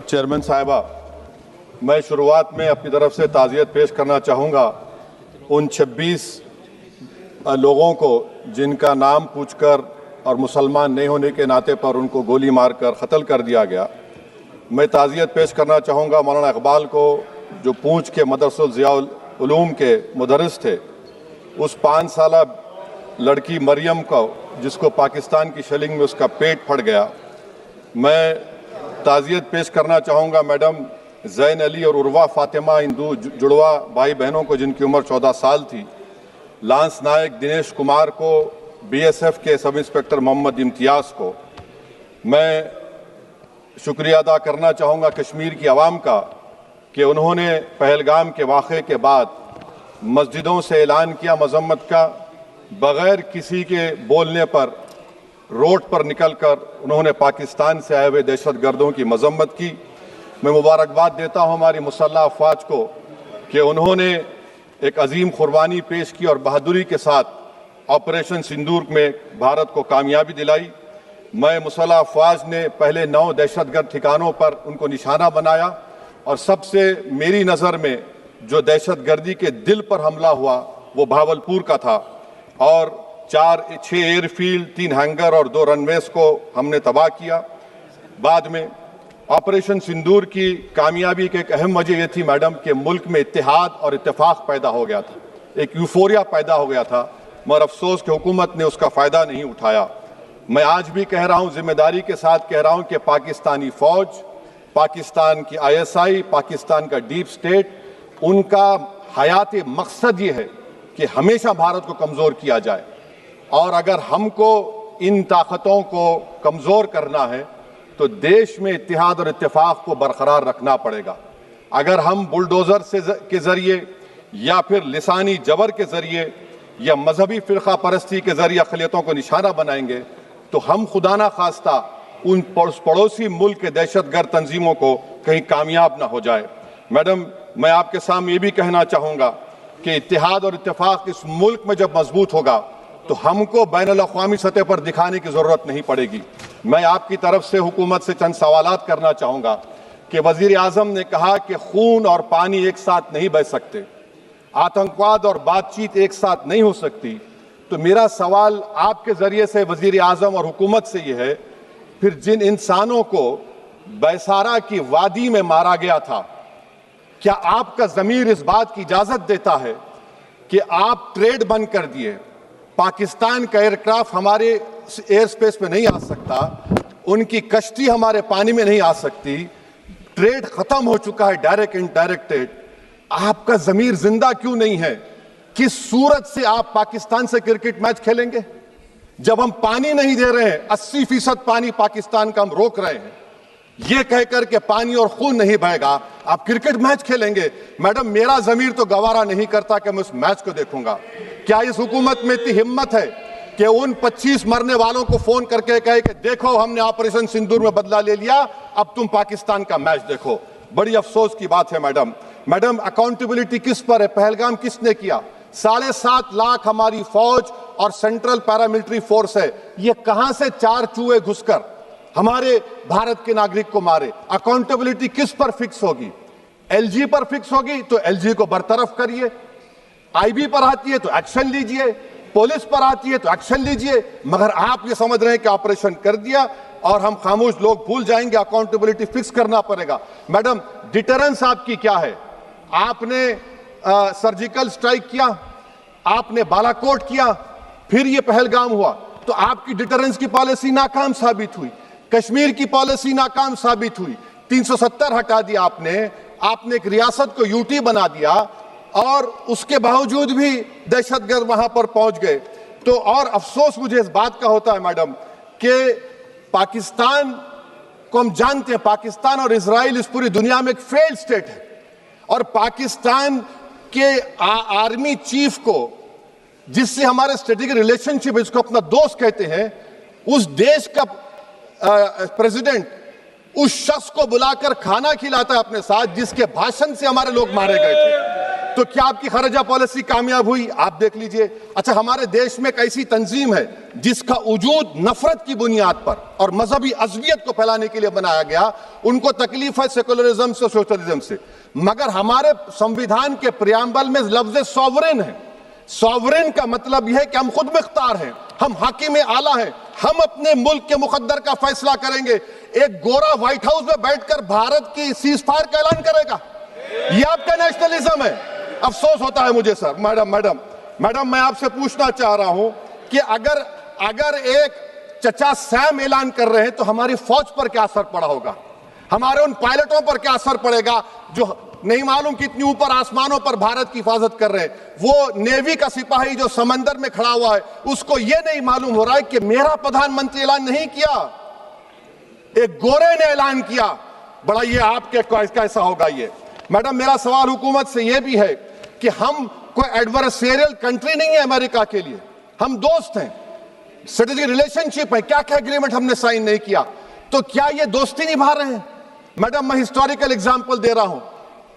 Chairman साहिबा, मैं शुरुआत में अपनी तरफ से ताज़ियत पेश करना चाहूँगा उन 26 लोगों को जिनका नाम पूछकर और मुसलमान नहीं होने के नाते पर उनको गोली मारकर कत्ल कर दिया गया। मैं ताज़ियत पेश करना चाहूँगा मौलाना इकबाल को, जो पूंछ के मदरसुल ज़ियाउल उलूम के मुदर्रिस थे। उस 5 साला लड़की मरियम को, जिसको पाकिस्तान की शेलिंग में उसका पेट फट गया। मैं ताज़ियत पेश करना चाहूँगा मैडम ज़ैन अली और उर्वा फातिमा, इन दो जुड़वा भाई बहनों को जिनकी उम्र 14 साल थी। लांस नायक दिनेश कुमार को, बीएसएफ के सब इंस्पेक्टर मोहम्मद इम्तियाज़ को। मैं शुक्रिया अदा करना चाहूँगा कश्मीर की आवाम का कि उन्होंने पहलगाम के वाक़े के बाद मस्जिदों से ऐलान किया मज़म्मत का, बग़ैर किसी के बोलने पर रोड पर निकलकर उन्होंने पाकिस्तान से आए हुए दहशतगर्दों की मज़म्मत की। मैं मुबारकबाद देता हूँ हमारी मुसल्लह अफ़वाज को कि उन्होंने एक अजीम कुर्बानी पेश की और बहादुरी के साथ ऑपरेशन सिंदूर में भारत को कामयाबी दिलाई। मैं मुसल्लह अफ़वाज ने पहले 9 दहशतगर्द ठिकानों पर उनको निशाना बनाया और सबसे मेरी नज़र में जो दहशतगर्दी के दिल पर हमला हुआ वो भावलपुर का था और 6 एयरफील्ड, 3 हैंगर और 2 रनवेज को हमने तबाह किया। बाद में ऑपरेशन सिंदूर की कामयाबी की एक अहम वजह यह थी मैडम कि मुल्क में इत्तेहाद और इत्तेफाक पैदा हो गया था, एक यूफोरिया पैदा हो गया था, मगर अफसोस कि हुकूमत ने उसका फ़ायदा नहीं उठाया। मैं आज भी कह रहा हूँ, जिम्मेदारी के साथ कह रहा हूँ कि पाकिस्तानी फ़ौज, पाकिस्तान की ISI, पाकिस्तान का डीप स्टेट, उनका हयाती मकसद ये है कि हमेशा भारत को कमज़ोर किया जाए और अगर हमको इन ताकतों को कमज़ोर करना है तो देश में इत्तेहाद और इत्तेफाक को बरकरार रखना पड़ेगा। अगर हम बुलडोज़र के ज़रिए या फिर लिसानी जबर के ज़रिए या मजहबी फ़िरक़ा परस्ती के ज़रिए अक़लियतों को निशाना बनाएंगे तो हम खुदा ना खास्ता उन पड़ोसी मुल्क के दहशतगर्द तंजीमों को कहीं कामयाब ना हो जाए। मैडम, मैं आपके सामने ये भी कहना चाहूँगा कि इत्तेहाद और इत्तेफाक इस मुल्क में जब मजबूत होगा तो हमको बैनुल अक़वामी सतह पर दिखाने की ज़रूरत नहीं पड़ेगी। मैं आपकी तरफ से हुकूमत से चंद सवालात करना चाहूँगा कि वज़ीर आज़म ने कहा कि खून और पानी एक साथ नहीं बह सकते, आतंकवाद और बातचीत एक साथ नहीं हो सकती। तो मेरा सवाल आपके ज़रिए से वज़ीर आज़म और हुकूमत से ये है, फिर जिन इंसानों को बैसारा की वादी में मारा गया था, क्या आपका ज़मीर इस बात की इजाज़त देता है कि आप ट्रेड बंद कर दिए, पाकिस्तान का एयरक्राफ्ट हमारे एयर स्पेस में नहीं आ सकता, उनकी कश्ती हमारे पानी में नहीं आ सकती, ट्रेड खत्म हो चुका है डायरेक्ट इनडायरेक्टेड, आपका ज़मीर जिंदा क्यों नहीं है? किस सूरत से आप पाकिस्तान से क्रिकेट मैच खेलेंगे जब हम पानी नहीं दे रहे हैं? 80% पानी पाकिस्तान का हम रोक रहे हैं, ये कहकर के पानी और खून नहीं बहेगा, आप क्रिकेट मैच खेलेंगे? मैडम, मेरा ज़मीर तो गवारा नहीं करता कि मैं उस मैच को देखूंगा। क्या इस हुकूमत में इतनी हिम्मत है कि उन 25 मरने वालों को फोन करके कहे कि देखो हमने ऑपरेशन सिंदूर में बदला ले लिया, अब तुम पाकिस्तान का मैच देखो? बड़ी अफसोस की बात है मैडम। मैडम, अकाउंटेबिलिटी किस पर है? पहलगाम किसने किया? 7.5 लाख हमारी फौज और सेंट्रल पैरामिलिट्री फोर्स है, ये कहां से 4 चूहे घुसकर हमारे भारत के नागरिक को मारे? अकाउंटेबिलिटी किस पर फिक्स होगी? LG पर फिक्स होगी तो LG को बरतरफ करिए, IB पर आती है तो एक्शन लीजिए, पुलिस पर आती है तो एक्शन लीजिए, मगर आप ये समझ रहे हैं कि ऑपरेशन कर दिया और हम खामोश लोग भूल जाएंगे। अकाउंटेबिलिटी फिक्स करना पड़ेगा। मैडम, डिटरेंस आपकी क्या है? आपने सर्जिकल स्ट्राइक किया, आपने बालाकोट किया, फिर ये पहलगाम हुआ, तो आपकी डिटरेंस की पॉलिसी नाकाम साबित हुई, कश्मीर की पॉलिसी नाकाम साबित हुई, 370 हटा दिया आपने एक रियासत को यूटी बना दिया और उसके बावजूद भी दहशतगर्द वहां पर पहुंच गए। तो और अफसोस मुझे इस बात का होता है मैडम कि पाकिस्तान को हम जानते हैं, पाकिस्तान और इजराइल इस पूरी दुनिया में एक फेल्ड स्टेट है और पाकिस्तान के आर्मी चीफ को, जिससे हमारे स्ट्रेटेजिक रिलेशनशिप, इसको अपना दोस्त कहते हैं, उस देश का प्रेसिडेंट उस शख्स को बुलाकर खाना खिलाता है अपने साथ जिसके भाषण से हमारे लोग मारे गए थे। तो क्या आपकी खारजा पॉलिसी कामयाब हुई? आप देख लीजिए। अच्छा, हमारे देश में एक ऐसी तंजीम है जिसका वजूद नफरत की बुनियाद पर और मजहबी अज़बियत को फैलाने के लिए बनाया गया। उनको तकलीफ है सेकुलरिज्म से, सोशलिज्म से, मगर हमारे संविधान के प्रियम्बल में लफ्ज सॉवरेन है। सॉवरेन का मतलब यह है कि हम खुद मुख्तार हैं, हम हाकिम आला हैं, हम अपने मुल्क के मुकद्दर का फैसला करेंगे। एक गोरा व्हाइट हाउस में बैठकर भारत की सीज फायर का ऐलान करेगा? यह आपका नेशनलिज्म है? अफसोस होता है मुझे सर। मैडम मैं आपसे पूछना चाह रहा हूं कि अगर एक चचा सैम ऐलान कर रहे हैं तो हमारी फौज पर क्या असर पड़ा होगा? हमारे उन पायलटों पर क्या असर पड़ेगा जो नहीं मालूम कितनी ऊपर आसमानों पर भारत की हिफाजत कर रहे हैं? वो नेवी का सिपाही जो समंदर में खड़ा हुआ है, उसको यह नहीं मालूम हो रहा है कि मेरा प्रधानमंत्री ऐलान नहीं किया, एक गोरे ने ऐलान किया। बड़ा ये आपके कैसा होगा ये? मैडम, मेरा सवाल हुकूमत से यह भी है कि हम कोई एडवर्सेरियल कंट्री नहीं है अमेरिका के लिए, हम दोस्त हैं, स्ट्रेटेजिक रिलेशनशिप है। क्या क्या एग्रीमेंट हमने साइन नहीं किया, तो क्या ये दोस्ती निभा रहे हैं? मैडम, मैं हिस्टोरिकल एग्जांपल दे रहा हूं।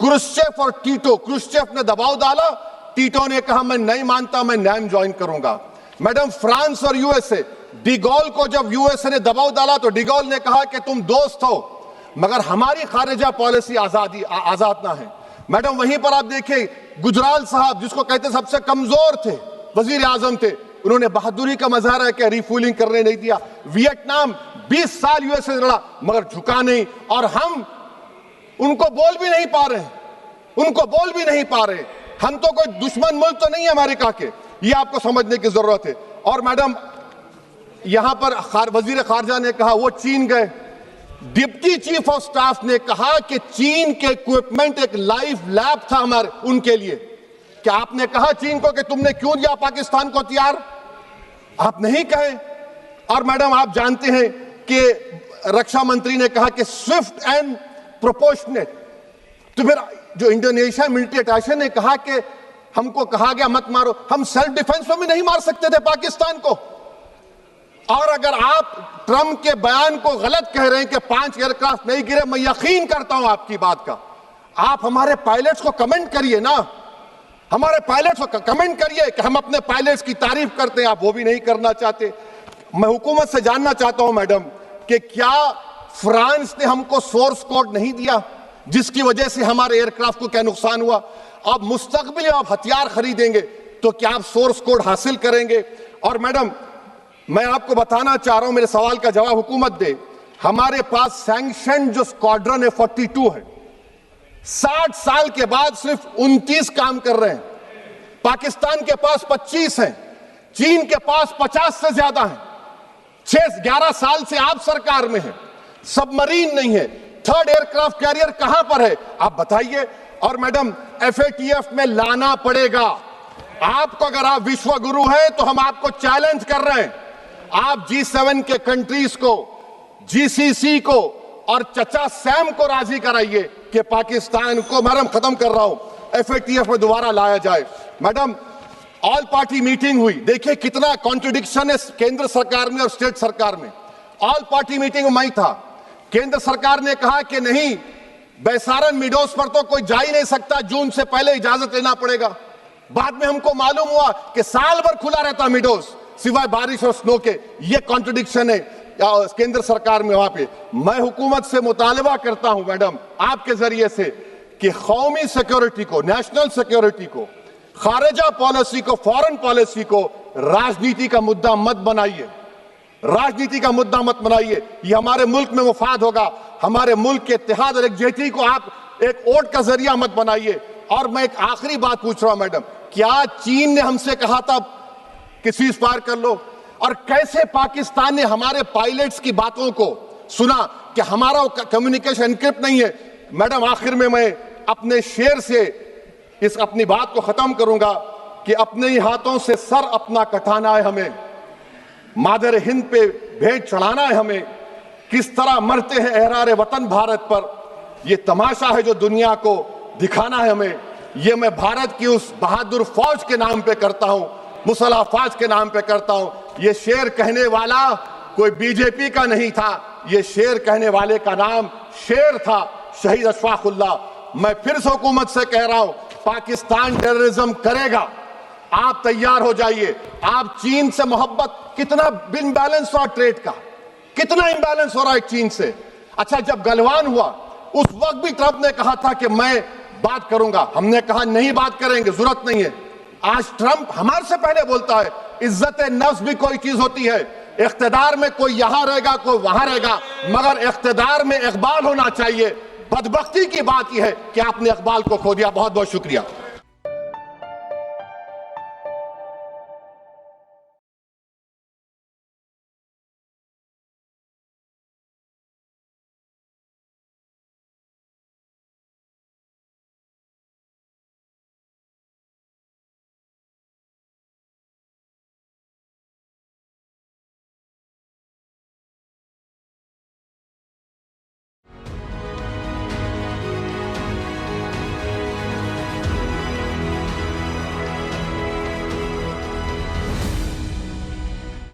क्रुश्चेव और टीटो, क्रुश्चेव ने दबाव डाला, टीटो ने कहा मैं नहीं मानता, मैं नैम ज्वाइन करूंगा। मैडम, फ्रांस और यूएसए, डिगोल को जब यूएसए ने दबाव डाला तो डिगोल ने कहा कि तुम दोस्त हो मगर हमारी खारिजा पॉलिसी आजाद ना है। मैडम, वहीं पर आप देखिए गुजराल साहब, जिसको कहते सबसे कमजोर थे, वजीर आजम थे, उन्होंने बहादुरी का मजारा कि रिफूलिंग करने नहीं दिया। वियतनाम 20 साल यूएसए लड़ा मगर झुका नहीं, और हम उनको बोल भी नहीं पा रहे, हम तो कोई दुश्मन मुल्क तो नहीं है अमेरिका के, ये आपको समझने की जरूरत है। और मैडम, यहां पर वजीर खारजा ने कहा वो चीन गए, डिप्टी चीफ ऑफ स्टाफ ने कहा कि चीन के इक्विपमेंट एक लाइव लैब था हमारे उनके लिए। क्या आपने कहा चीन को कि तुमने क्यों दिया पाकिस्तान को हथियार? आप नहीं कहे। और मैडम, आप जानते हैं कि रक्षा मंत्री ने कहा कि स्विफ्ट एंड प्रोपोर्शनेट, तो फिर जो इंडोनेशिया मिलिट्री अटैचे ने कहा कि हमको कहा गया मत मारो, हम सेल्फ डिफेंस में भी नहीं मार सकते थे पाकिस्तान को। और अगर आप ट्रंप के बयान को गलत कह रहे हैं कि 5 एयरक्राफ्ट नहीं गिरे, मैं यकीन करता हूं आपकी बात का। आप हमारे पायलट्स को कमेंट करिए ना, हमारे पायलट्स को कमेंट करिए कि हम अपने पायलट्स की तारीफ करते हैं, आप वो भी नहीं करना चाहते। मैं हुकूमत से जानना चाहता हूं मैडम कि क्या फ्रांस ने हमको सोर्स कोड नहीं दिया जिसकी वजह से हमारे एयरक्राफ्ट को क्या नुकसान हुआ? अब मुस्तकबिल में आप हथियार खरीदेंगे तो क्या आप सोर्स कोड हासिल करेंगे? और मैडम, मैं आपको बताना चाह रहा हूं, मेरे सवाल का जवाब हुकूमत दे। हमारे पास सैंक्शन जो स्क्वाड्रन है 42 है, 60 साल के बाद सिर्फ 29 काम कर रहे हैं। पाकिस्तान के पास 25 हैं, चीन के पास 50 से ज्यादा हैं। 11 साल से आप सरकार में हैं, सबमरीन नहीं है, थर्ड एयरक्राफ्ट कैरियर कहां पर है आप बताइए। और मैडम, FATF में लाना पड़ेगा आपको। अगर आप विश्व गुरु हैं तो हम आपको चैलेंज कर रहे हैं, आप G7 के कंट्रीज को, GCC को और चचा सैम को राजी कराइए कि पाकिस्तान को, मैडम खत्म कर रहा हूं, FATF में दोबारा लाया जाए। मैडम, ऑल पार्टी मीटिंग हुई, देखिए कितना कॉन्ट्रडिक्शन है केंद्र सरकार में और स्टेट सरकार में। ऑल पार्टी मीटिंग में था, केंद्र सरकार ने कहा कि नहीं, बैसारन मिडोस पर तो कोई जा ही नहीं सकता, जून से पहले इजाजत लेना पड़ेगा। बाद में हमको मालूम हुआ कि साल भर खुला रहता मिडोस सिवाय बारिश और स्नो के। ये कॉन्ट्रडिक्शन है केंद्र सरकार में। वहां पे मैं हुकूमत से मुतालबा करता हूं मैडम आपके जरिए से कि कौमी सिक्योरिटी को, नेशनल सिक्योरिटी को, खारिजा पॉलिसी को, फॉरेन पॉलिसी को राजनीति का मुद्दा मत बनाइए, राजनीति का मुद्दा मत बनाइए। ये हमारे मुल्क में मुफाद होगा, हमारे मुल्क के इत्तेहाद और एकजुटती को आप एक वोट का जरिया मत बनाइए। और मैं एक आखिरी बात पूछ रहा हूं मैडम, क्या चीन ने हमसे कहा था कि सीज फायर कर लो? और कैसे पाकिस्तान ने हमारे पायलट्स की बातों को सुना कि हमारा कम्युनिकेशन एनक्रिप्ट नहीं है? मैडम, आखिर में मैं अपने शेर से इस अपनी बात को खत्म करूंगा कि अपने ही हाथों से सर अपना कटाना है हमें, मादर हिंद पे भेंट चढ़ाना है हमें। किस तरह मरते हैं एहरार वतन भारत पर, यह तमाशा है जो दुनिया को दिखाना है हमें। यह मैं भारत की उस बहादुर फौज के नाम पे करता हूं, मुसल्लह फौज के नाम पे करता हूं। यह शेर कहने वाला कोई बीजेपी का नहीं था, यह शेर कहने वाले का नाम शेर था, शहीद अशफाकुल्लाह। मैं फिर से हुकूमत से कह रहा हूं पाकिस्तान टेररिज्म करेगा, आप तैयार हो जाइए। आप चीन से मोहब्बत, कितना इम्बैलेंस हुआ ट्रेड का, कितना इम्बैलेंस हो रहा है चीन से। अच्छा, जब गलवान हुआ उस वक्त भी ट्रंप ने कहा था कि मैं बात करूंगा, हमने कहा नहीं बात करेंगे, जरूरत नहीं है। आज ट्रंप हमारे से पहले बोलता है इज्जत नफ्स भी कोई चीज होती है, इख्तिदार में कोई यहां रहेगा कोई वहां रहेगा, मगर इख्तिदार में इकबाल होना चाहिए। बदबख्ती की बात यह है कि आपने इकबाल को खो दिया। बहुत बहुत शुक्रिया।